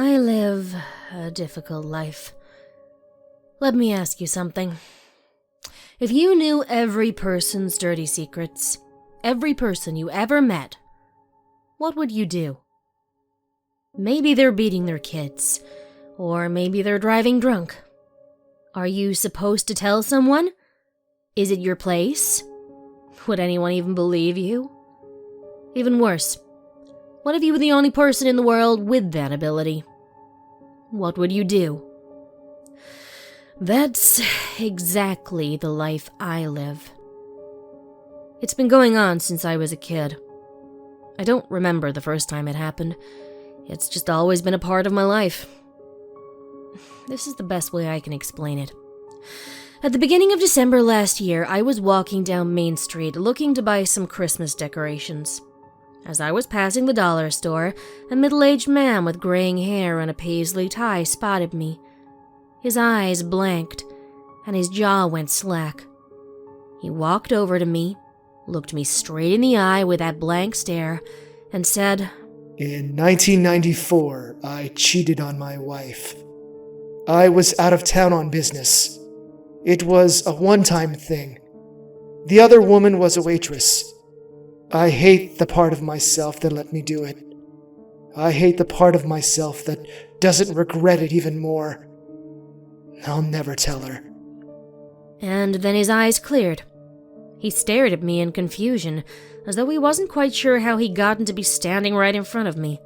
I live a difficult life. Let me ask you something. If you knew every person's dirty secrets, every person you ever met, what would you do? Maybe they're beating their kids, or maybe they're driving drunk. Are you supposed to tell someone? Is it your place? Would anyone even believe you? Even worse, what if you were the only person in the world with that ability? What would you do? That's exactly the life I live. It's been going on since I was a kid. I don't remember the first time it happened. It's just always been a part of my life. This is the best way I can explain it. At the beginning of December last year, I was walking down Main Street looking to buy some Christmas decorations. As I was passing the dollar store, a middle-aged man with graying hair and a Paisley tie spotted me. His eyes blanked, and his jaw went slack. He walked over to me, looked me straight in the eye with that blank stare, and said, "In 1994, I cheated on my wife. I was out of town on business. It was a one-time thing. The other woman was a waitress. I hate the part of myself that let me do it. I hate the part of myself that doesn't regret it even more. I'll never tell her." And then his eyes cleared. He stared at me in confusion, as though he wasn't quite sure how he'd gotten to be standing right in front of me.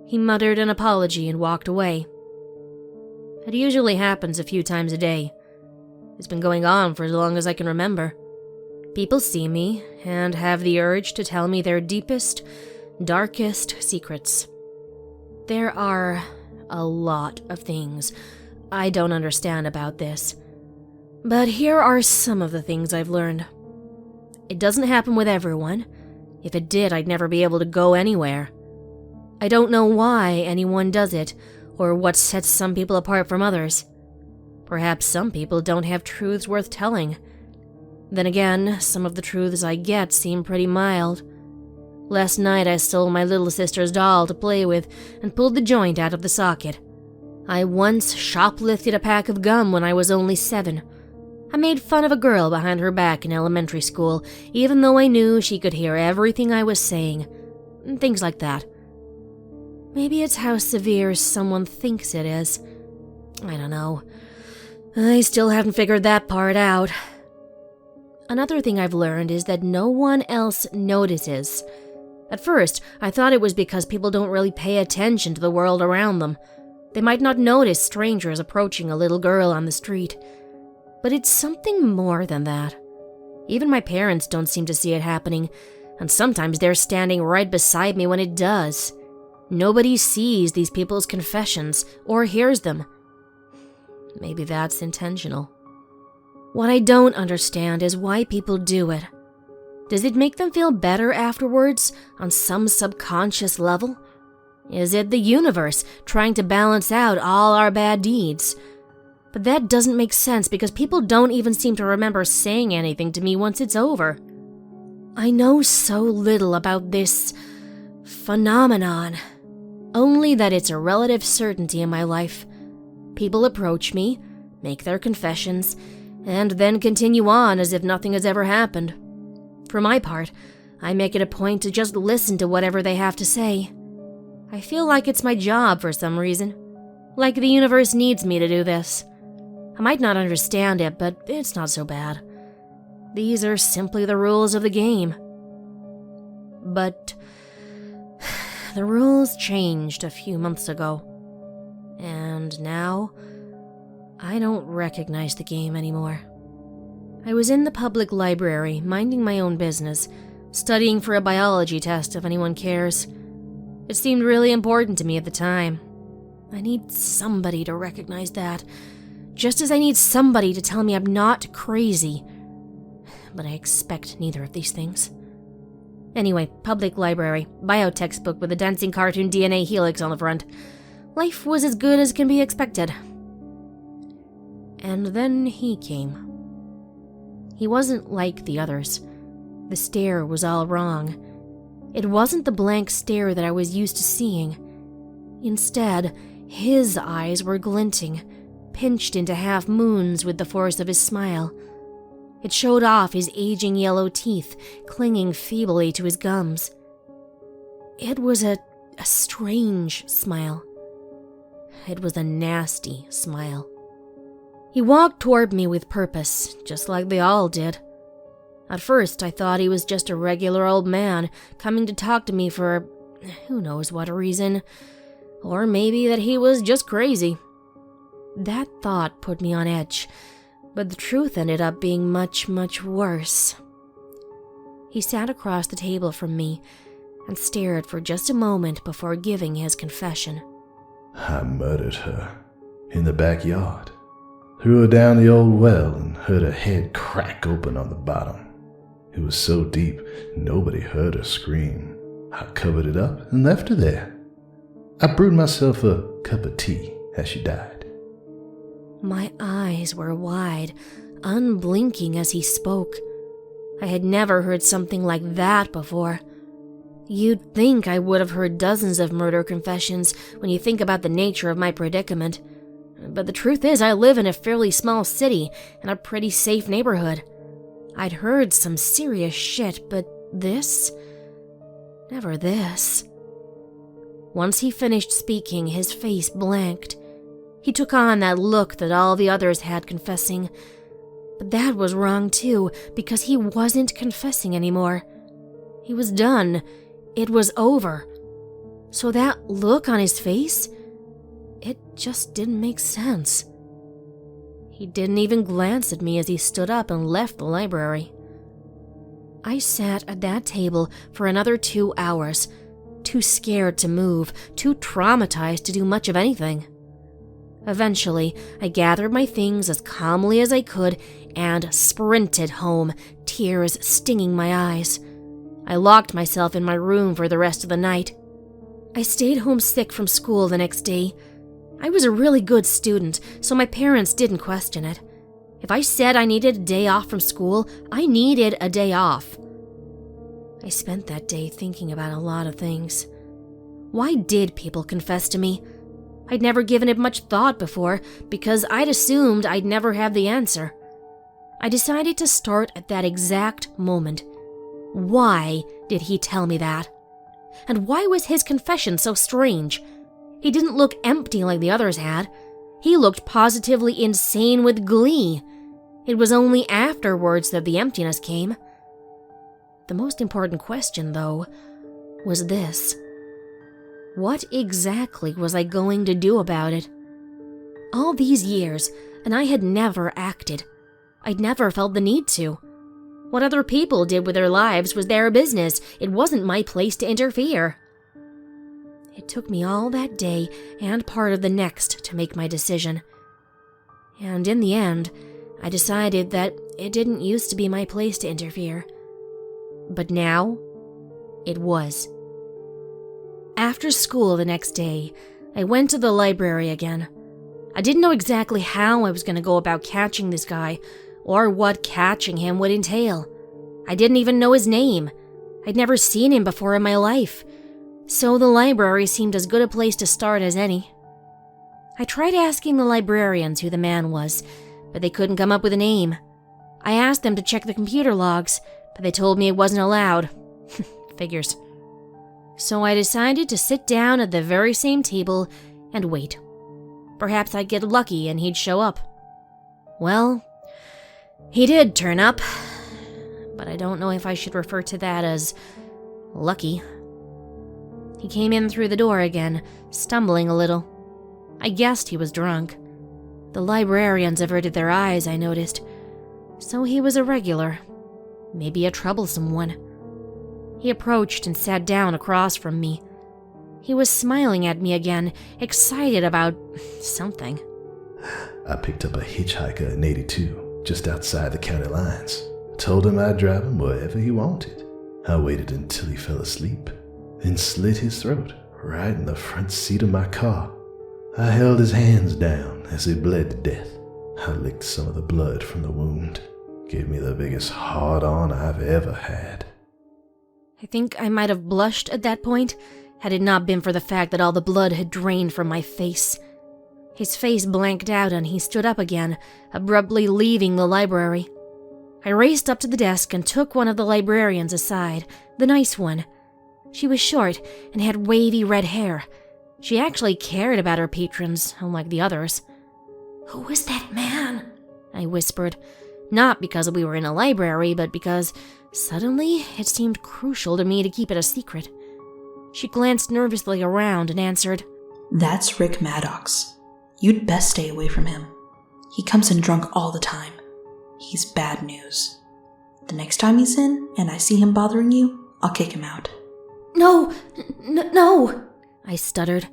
He muttered an apology and walked away. It usually happens a few times a day. It's been going on for as long as I can remember. People see me and have the urge to tell me their deepest, darkest secrets. There are a lot of things I don't understand about this, but here are some of the things I've learned. It doesn't happen with everyone. If it did, I'd never be able to go anywhere. I don't know why anyone does it, or what sets some people apart from others. Perhaps some people don't have truths worth telling. Then again, some of the truths I get seem pretty mild. Last night I stole my little sister's doll to play with and pulled the joint out of the socket. I once shoplifted a pack of gum when I was only 7. I made fun of a girl behind her back in elementary school, even though I knew she could hear everything I was saying. Things like that. Maybe it's how severe someone thinks it is. I don't know. I still haven't figured that part out. Another thing I've learned is that no one else notices. At first, I thought it was because people don't really pay attention to the world around them. They might not notice strangers approaching a little girl on the street. But it's something more than that. Even my parents don't seem to see it happening, and sometimes they're standing right beside me when it does. Nobody sees these people's confessions or hears them. Maybe that's intentional. What I don't understand is why people do it. Does it make them feel better afterwards on some subconscious level? Is it the universe trying to balance out all our bad deeds? But that doesn't make sense because people don't even seem to remember saying anything to me once it's over. I know so little about this phenomenon, only that it's a relative certainty in my life. People approach me, make their confessions, and then continue on as if nothing has ever happened. For my part, I make it a point to just listen to whatever they have to say. I feel like it's my job for some reason, like the universe needs me to do this. I might not understand it, but it's not so bad. These are simply the rules of the game. But the rules changed a few months ago, and now I don't recognize the game anymore. I was in the public library, minding my own business, studying for a biology test if anyone cares. It seemed really important to me at the time. I need somebody to recognize that, just as I need somebody to tell me I'm not crazy. But I expect neither of these things. Anyway, public library, bio textbook with a dancing cartoon DNA helix on the front. Life was as good as can be expected. And then he came. He wasn't like the others. The stare was all wrong. It wasn't the blank stare that I was used to seeing. Instead, His eyes were glinting, pinched into half moons with the force of his smile. It showed off his aging yellow teeth, clinging feebly to his gums. It was a strange smile. It was a nasty smile. He walked toward me with purpose, just like they all did. At first, I thought he was just a regular old man coming to talk to me for who knows what reason. Or maybe that he was just crazy. That thought put me on edge, but the truth ended up being much, much worse. He sat across the table from me and stared for just a moment before giving his confession. I murdered her in the backyard. Threw her down the old well and heard her head crack open on the bottom. It was so deep, nobody heard her scream. I covered it up and left her there. I brewed myself a cup of tea as she died. My eyes were wide, unblinking as he spoke. I had never heard something like that before. You'd think I would have heard dozens of murder confessions when you think about the nature of my predicament. But the truth is, I live in a fairly small city in a pretty safe neighborhood. I'd heard some serious shit, but this? Never this. Once he finished speaking, his face blanked. He took on that look that all the others had confessing. But that was wrong too, because he wasn't confessing anymore. He was done. It was over. So that look on his face, it just didn't make sense. He didn't even glance at me as he stood up and left the library. I sat at that table for another 2 hours, too scared to move, too traumatized to do much of anything. Eventually, I gathered my things as calmly as I could and sprinted home, tears stinging my eyes. I locked myself in my room for the rest of the night. I stayed home sick from school the next day. I was a really good student, so my parents didn't question it. If I said I needed a day off from school, I needed a day off. I spent that day thinking about a lot of things. Why did people confess to me? I'd never given it much thought before because I'd assumed I'd never have the answer. I decided to start at that exact moment. Why did he tell me that? And why was his confession so strange? He didn't look empty like the others had. He looked positively insane with glee. It was only afterwards that the emptiness came. The most important question, though, was this. What exactly was I going to do about it? All these years, and I had never acted. I'd never felt the need to. What other people did with their lives was their business. It wasn't my place to interfere. It took me all that day and part of the next to make my decision. And in the end, I decided that it didn't used to be my place to interfere. But now, it was. After school the next day, I went to the library again. I didn't know exactly how I was going to go about catching this guy, or what catching him would entail. I didn't even know his name. I'd never seen him before in my life. So the library seemed as good a place to start as any. I tried asking the librarians who the man was, but they couldn't come up with a name. I asked them to check the computer logs, but they told me it wasn't allowed. Figures. So I decided to sit down at the very same table and wait. Perhaps I'd get lucky and he'd show up. Well, he did turn up, but I don't know if I should refer to that as lucky. He came in through the door again, stumbling a little. I guessed he was drunk. The librarians averted their eyes, I noticed. So he was a regular. Maybe a troublesome one. He approached and sat down across from me. He was smiling at me again, excited about something. I picked up a hitchhiker in 82, just outside the county lines. Told him I'd drive him wherever he wanted. I waited until he fell asleep, then slit his throat right in the front seat of my car. I held his hands down as he bled to death. I licked some of the blood from the wound. Gave me the biggest hard-on I've ever had. I think I might have blushed at that point, had it not been for the fact that all the blood had drained from my face. His face blanked out and he stood up again, abruptly leaving the library. I raced up to the desk and took one of the librarians aside, the nice one. She was short and had wavy red hair. She actually cared about her patrons, unlike the others. "Who was that man?" I whispered, not because we were in a library, but because suddenly it seemed crucial to me to keep it a secret. She glanced nervously around and answered, "That's Rick Maddox. You'd best stay away from him. He comes in drunk all the time. He's bad news. The next time he's in and I see him bothering you, I'll kick him out." No, I stuttered.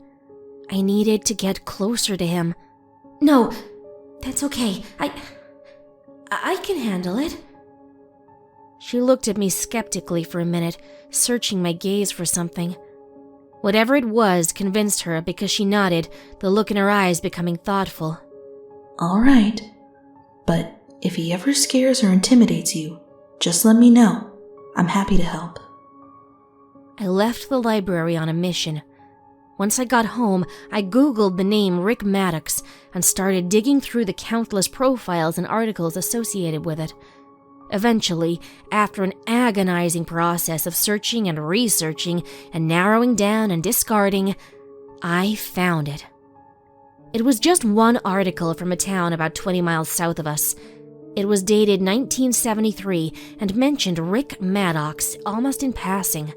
I needed to get closer to him. "No, that's okay. I can handle it." She looked at me skeptically for a minute, searching my gaze for something. Whatever it was convinced her because she nodded, the look in her eyes becoming thoughtful. "All right, but if he ever scares or intimidates you, just let me know. I'm happy to help." I left the library on a mission. Once I got home, I Googled the name Rick Maddox and started digging through the countless profiles and articles associated with it. Eventually, after an agonizing process of searching and researching and narrowing down and discarding, I found it. It was just one article from a town about 20 miles south of us. It was dated 1973 and mentioned Rick Maddox almost in passing.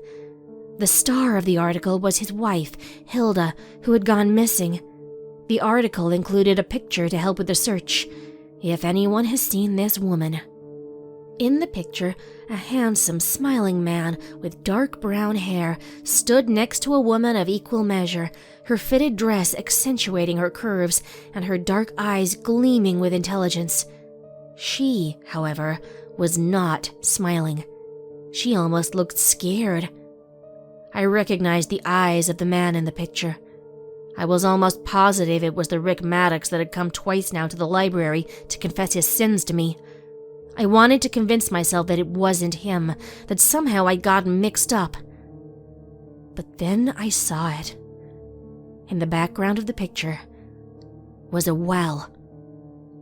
The star of the article was his wife, Hilda, who had gone missing. The article included a picture to help with the search, if anyone has seen this woman. In the picture, a handsome, smiling man with dark brown hair stood next to a woman of equal measure, her fitted dress accentuating her curves and her dark eyes gleaming with intelligence. She, however, was not smiling. She almost looked scared. I recognized the eyes of the man in the picture. I was almost positive it was the Rick Maddox that had come twice now to the library to confess his sins to me. I wanted to convince myself that it wasn't him, that somehow I'd gotten mixed up. But then I saw it. In the background of the picture was a well,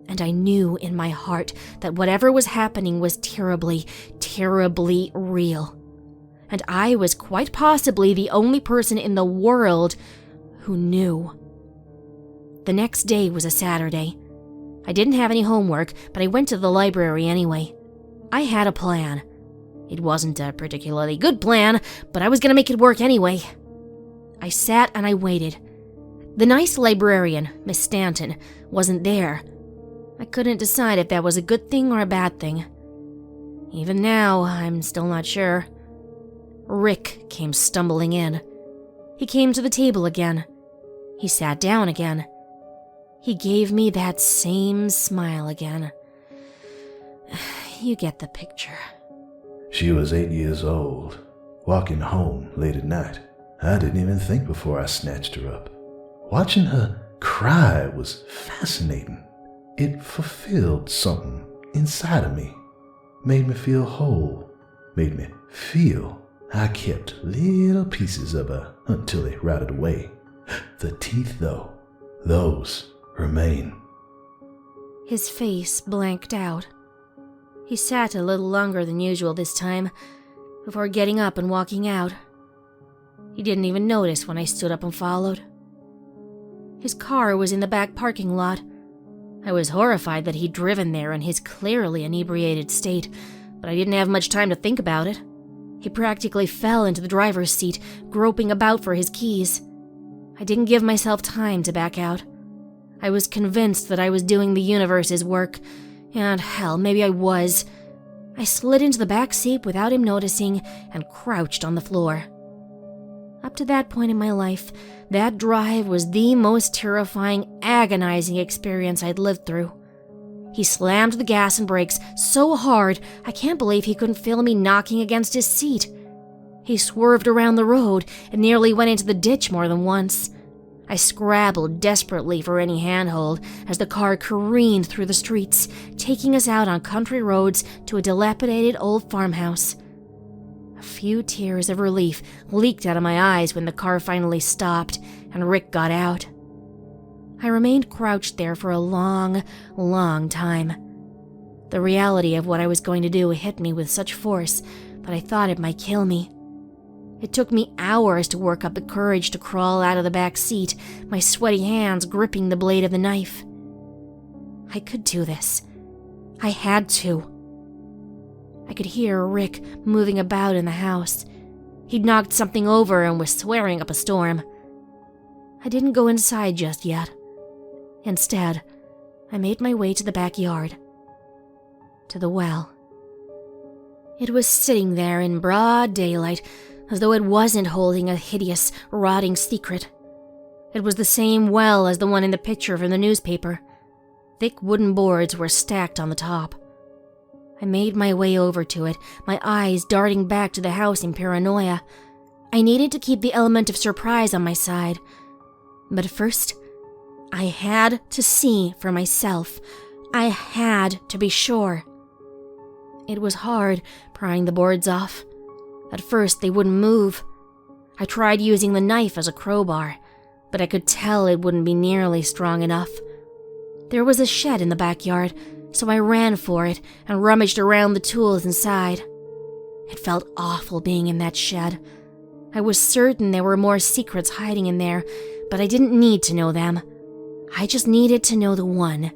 and I knew in my heart that whatever was happening was terribly, terribly real. And I was quite possibly the only person in the world who knew. The next day was a Saturday. I didn't have any homework, but I went to the library anyway. I had a plan. It wasn't a particularly good plan, but I was going to make it work anyway. I sat and I waited. The nice librarian, Miss Stanton, wasn't there. I couldn't decide if that was a good thing or a bad thing. Even now, I'm still not sure. Rick came stumbling in. He came to the table again. He sat down again. He gave me that same smile again. You get the picture. She was 8 years old, walking home late at night. I didn't even think before I snatched her up. Watching her cry was fascinating. It fulfilled something inside of me. Made me feel whole. Made me feel. I kept little pieces of her until they rotted away. The teeth, though, those remain. His face blanked out. He sat a little longer than usual this time, before getting up and walking out. He didn't even notice when I stood up and followed. His car was in the back parking lot. I was horrified that he'd driven there in his clearly inebriated state, but I didn't have much time to think about it. He practically fell into the driver's seat, groping about for his keys. I didn't give myself time to back out. I was convinced that I was doing the universe's work, and hell, maybe I was. I slid into the back seat without him noticing and crouched on the floor. Up to that point in my life, that drive was the most terrifying, agonizing experience I'd lived through. He slammed the gas and brakes so hard, I can't believe he couldn't feel me knocking against his seat. He swerved around the road and nearly went into the ditch more than once. I scrabbled desperately for any handhold as the car careened through the streets, taking us out on country roads to a dilapidated old farmhouse. A few tears of relief leaked out of my eyes when the car finally stopped and Rick got out. I remained crouched there for a long, long time. The reality of what I was going to do hit me with such force that I thought it might kill me. It took me hours to work up the courage to crawl out of the back seat, my sweaty hands gripping the blade of the knife. I could do this. I had to. I could hear Rick moving about in the house. He'd knocked something over and was swearing up a storm. I didn't go inside just yet. Instead, I made my way to the backyard. To the well. It was sitting there in broad daylight, as though it wasn't holding a hideous, rotting secret. It was the same well as the one in the picture from the newspaper. Thick wooden boards were stacked on the top. I made my way over to it, my eyes darting back to the house in paranoia. I needed to keep the element of surprise on my side. But first, I had to see for myself. I had to be sure. It was hard prying the boards off. At first, they wouldn't move. I tried using the knife as a crowbar, but I could tell it wouldn't be nearly strong enough. There was a shed in the backyard, so I ran for it and rummaged around the tools inside. It felt awful being in that shed. I was certain there were more secrets hiding in there, but I didn't need to know them. I just needed to know the one.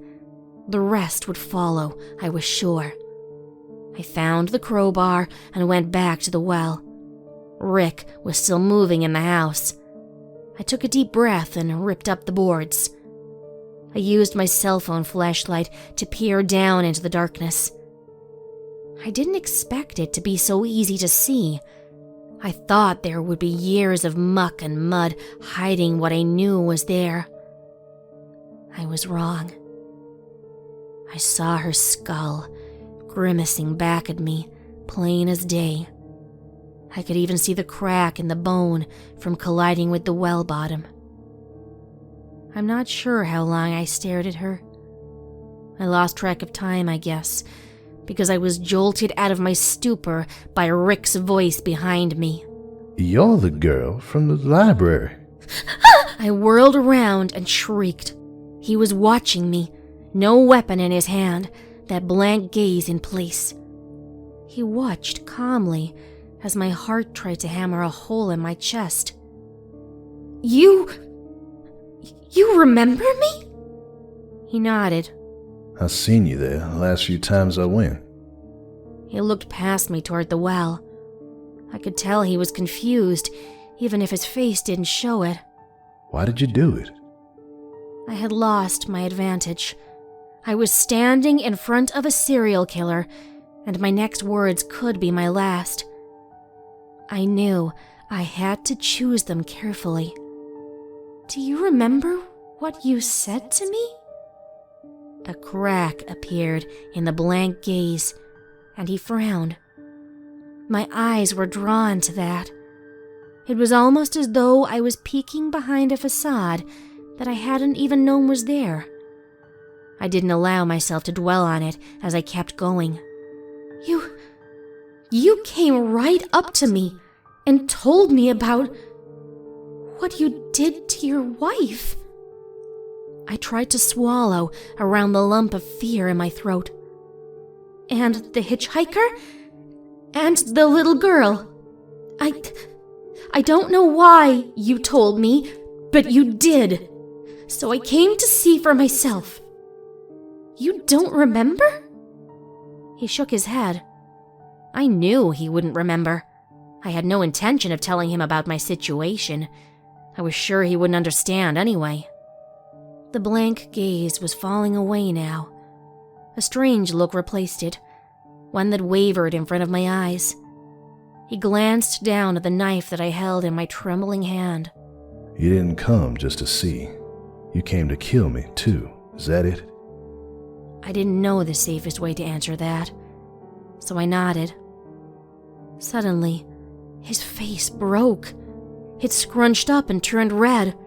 The rest would follow, I was sure. I found the crowbar and went back to the well. Rick was still moving in the house. I took a deep breath and ripped up the boards. I used my cell phone flashlight to peer down into the darkness. I didn't expect it to be so easy to see. I thought there would be years of muck and mud hiding what I knew was there. I was wrong. I saw her skull, grimacing back at me, plain as day. I could even see the crack in the bone from colliding with the well bottom. I'm not sure how long I stared at her. I lost track of time, I guess, because I was jolted out of my stupor by Rick's voice behind me. You're the girl from the library. I whirled around and shrieked. He was watching me, no weapon in his hand, that blank gaze in place. He watched calmly as my heart tried to hammer a hole in my chest. You remember me? He nodded. I seen you there the last few times I went. He looked past me toward the well. I could tell he was confused, even if his face didn't show it. Why did you do it? I had lost my advantage. I was standing in front of a serial killer, and my next words could be my last. I knew I had to choose them carefully. Do you remember what you said to me? A crack appeared in the blank gaze, and he frowned. My eyes were drawn to that. It was almost as though I was peeking behind a facade that I hadn't even known was there. I didn't allow myself to dwell on it as I kept going. You came right up to me and told me about what you did to your wife. I tried to swallow around the lump of fear in my throat. And the hitchhiker? And the little girl. I don't know why you told me, but you did. So I came to see for myself. You don't remember? He shook his head. I knew he wouldn't remember. I had no intention of telling him about my situation. I was sure he wouldn't understand anyway. The blank gaze was falling away now. A strange look replaced it, one that wavered in front of my eyes. He glanced down at the knife that I held in my trembling hand. You didn't come just to see. You came to kill me, too. Is that it? I didn't know the safest way to answer that, so I nodded. Suddenly, his face broke. It scrunched up and turned red.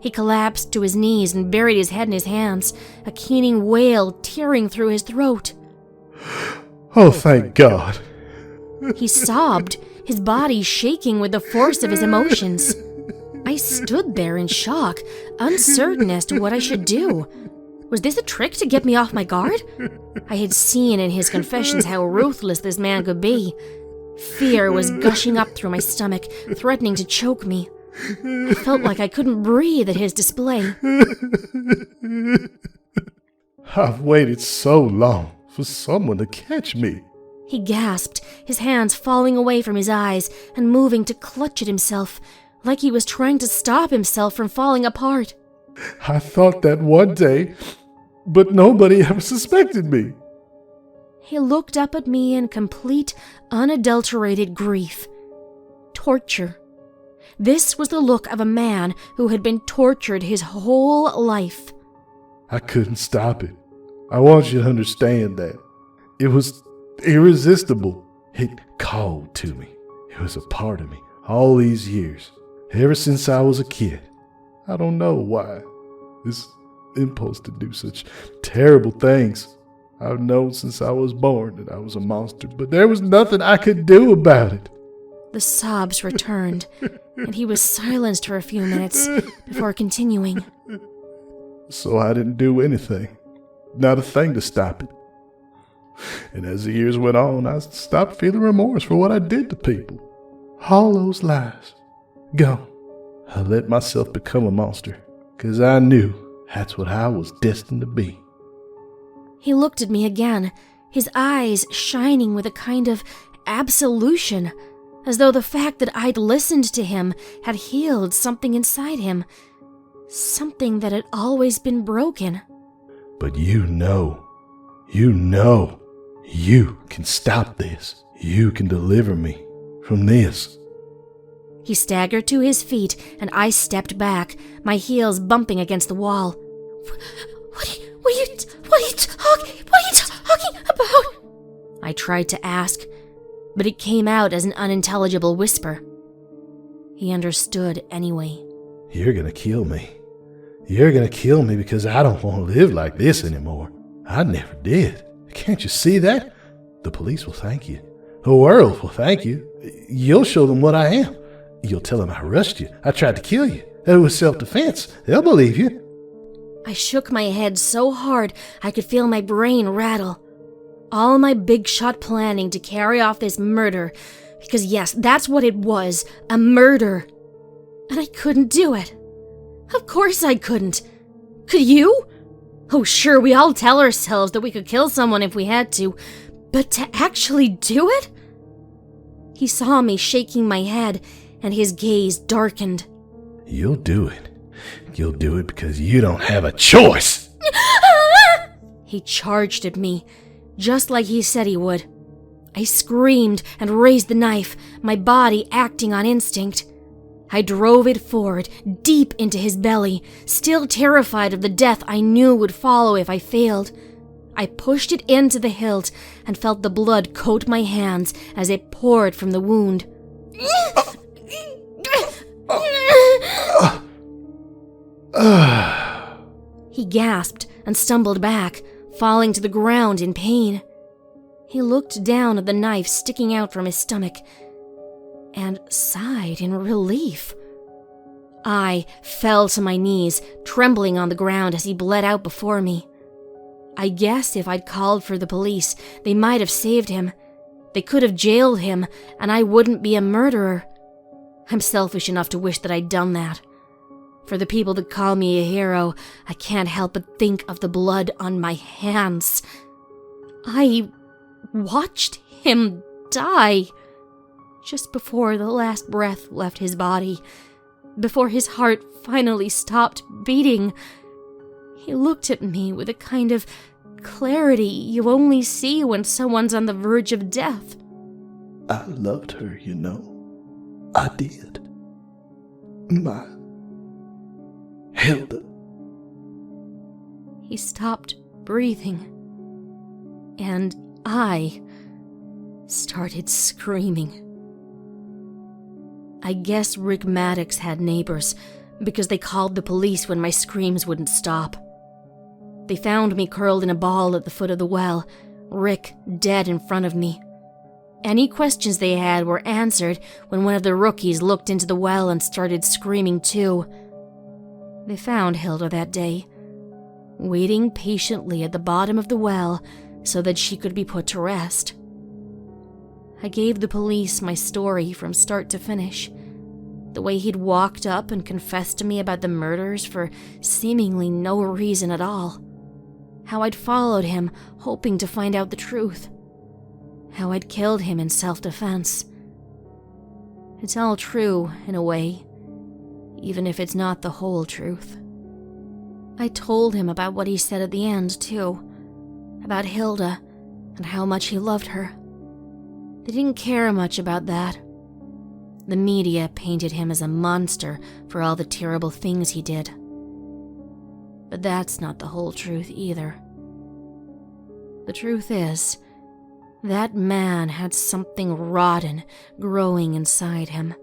He collapsed to his knees and buried his head in his hands, a keening wail tearing through his throat. Oh, thank God. He sobbed, his body shaking with the force of his emotions. I stood there in shock, uncertain as to what I should do. Was this a trick to get me off my guard? I had seen in his confessions how ruthless this man could be. Fear was gushing up through my stomach, threatening to choke me. I felt like I couldn't breathe at his display. I've waited so long for someone to catch me. He gasped, his hands falling away from his eyes and moving to clutch at himself, like he was trying to stop himself from falling apart. I thought that one day, but nobody ever suspected me. He looked up at me in complete, unadulterated grief. Torture. This was the look of a man who had been tortured his whole life. I couldn't stop it. I want you to understand that. It was irresistible. It called to me. It was a part of me all these years, ever since I was a kid. I don't know why. This impulse to do such terrible things. I've known since I was born that I was a monster, but there was nothing I could do about it. The sobs returned, and he was silenced for a few minutes before continuing. So I didn't do anything. Not a thing to stop it. And as the years went on, I stopped feeling remorse for what I did to people. All those lies. Gone. I let myself become a monster, because I knew that's what I was destined to be. He looked at me again, his eyes shining with a kind of absolution, as though the fact that I'd listened to him had healed something inside him, something that had always been broken. But you can stop this. You can deliver me from this. He staggered to his feet, and I stepped back, my heels bumping against the wall. What are you talking about? I tried to ask, but it came out as an unintelligible whisper. He understood anyway. You're gonna kill me. You're gonna kill me because I don't want to live like this anymore. I never did. Can't you see that? The police will thank you. The world will thank you. You'll show them what I am. You'll tell them I rushed you. I tried to kill you. That it was self-defense. They'll believe you. I shook my head so hard I could feel my brain rattle. All my big shot planning to carry off this murder, because yes, that's what it was, a murder. And I couldn't do it. Of course I couldn't. Could you? Oh, sure, we all tell ourselves that we could kill someone if we had to, but to actually do it? He saw me shaking my head, and his gaze darkened. You'll do it. You'll do it because you don't have a choice. He charged at me, just like he said he would. I screamed and raised the knife, my body acting on instinct. I drove it forward, deep into his belly, still terrified of the death I knew would follow if I failed. I pushed it into the hilt and felt the blood coat my hands as it poured from the wound. He gasped and stumbled back, falling to the ground in pain. He looked down at the knife sticking out from his stomach and sighed in relief. I fell to my knees, trembling on the ground as he bled out before me. I guess if I'd called for the police, they might have saved him. They could have jailed him, and I wouldn't be a murderer. I'm selfish enough to wish that I'd done that. For the people that call me a hero, I can't help but think of the blood on my hands. I watched him die just before the last breath left his body, before his heart finally stopped beating. He looked at me with a kind of clarity you only see when someone's on the verge of death. I loved her, you know. I did. My Hilda. He stopped breathing, and I started screaming. I guess Rick Maddox had neighbors, because they called the police when my screams wouldn't stop. They found me curled in a ball at the foot of the well, Rick dead in front of me. Any questions they had were answered when one of the rookies looked into the well and started screaming too. They found Hilda that day, waiting patiently at the bottom of the well so that she could be put to rest. I gave the police my story from start to finish. The way he'd walked up and confessed to me about the murders for seemingly no reason at all. How I'd followed him, hoping to find out the truth. How I'd killed him in self-defense. It's all true, in a way, even if it's not the whole truth. I told him about what he said at the end, too. About Hilda, and how much he loved her. They didn't care much about that. The media painted him as a monster for all the terrible things he did. But that's not the whole truth either. The truth is, that man had something rotten growing inside him.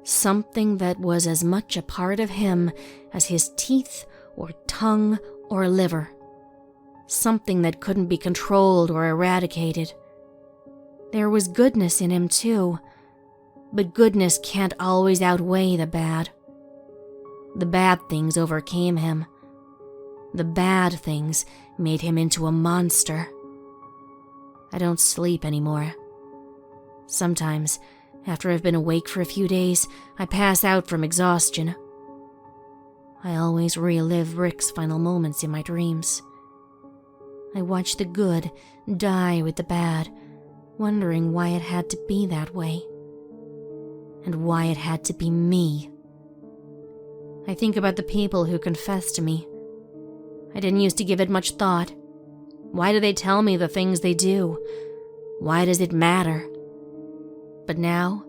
Something that was as much a part of him as his teeth or tongue or liver. Something that couldn't be controlled or eradicated. There was goodness in him too, but goodness can't always outweigh the bad. The bad things overcame him. The bad things made him into a monster. I don't sleep anymore. Sometimes, after I've been awake for a few days, I pass out from exhaustion. I always relive Rick's final moments in my dreams. I watch the good die with the bad, wondering why it had to be that way. And why it had to be me. I think about the people who confessed to me. I didn't used to give it much thought. Why do they tell me the things they do? Why does it matter? But now,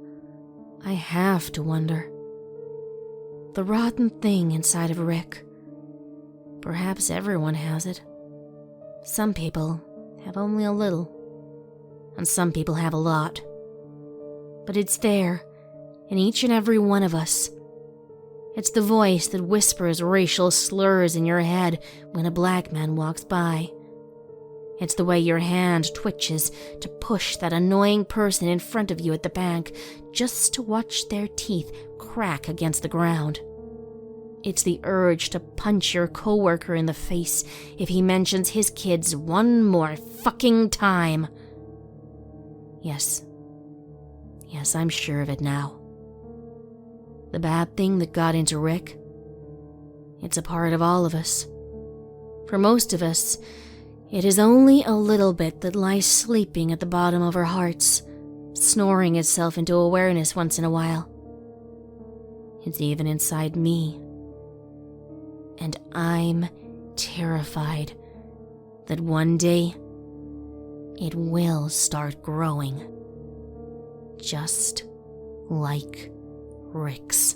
I have to wonder. The rotten thing inside of Rick. Perhaps everyone has it. Some people have only a little, and some people have a lot. But it's there, in each and every one of us. It's the voice that whispers racial slurs in your head when a black man walks by. It's the way your hand twitches to push that annoying person in front of you at the bank just to watch their teeth crack against the ground. It's the urge to punch your coworker in the face if he mentions his kids one more fucking time. Yes, I'm sure of it now. The bad thing that got into Rick, it's a part of all of us. For most of us, it is only a little bit that lies sleeping at the bottom of our hearts, snoring itself into awareness once in a while. It's even inside me. And I'm terrified that one day it will start growing. Just like Rick's.